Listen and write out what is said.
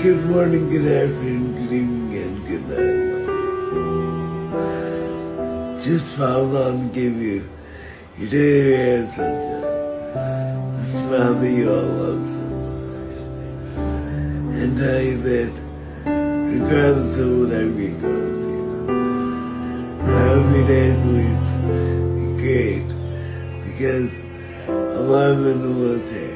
Good morning, good afternoon, good evening, and good night. Just found on to give you your daily air sunshine, the smile that you all love so much, and tell you that regardless of whatever you're going through, I hope your days at least be great, because I'm in the wheelchair.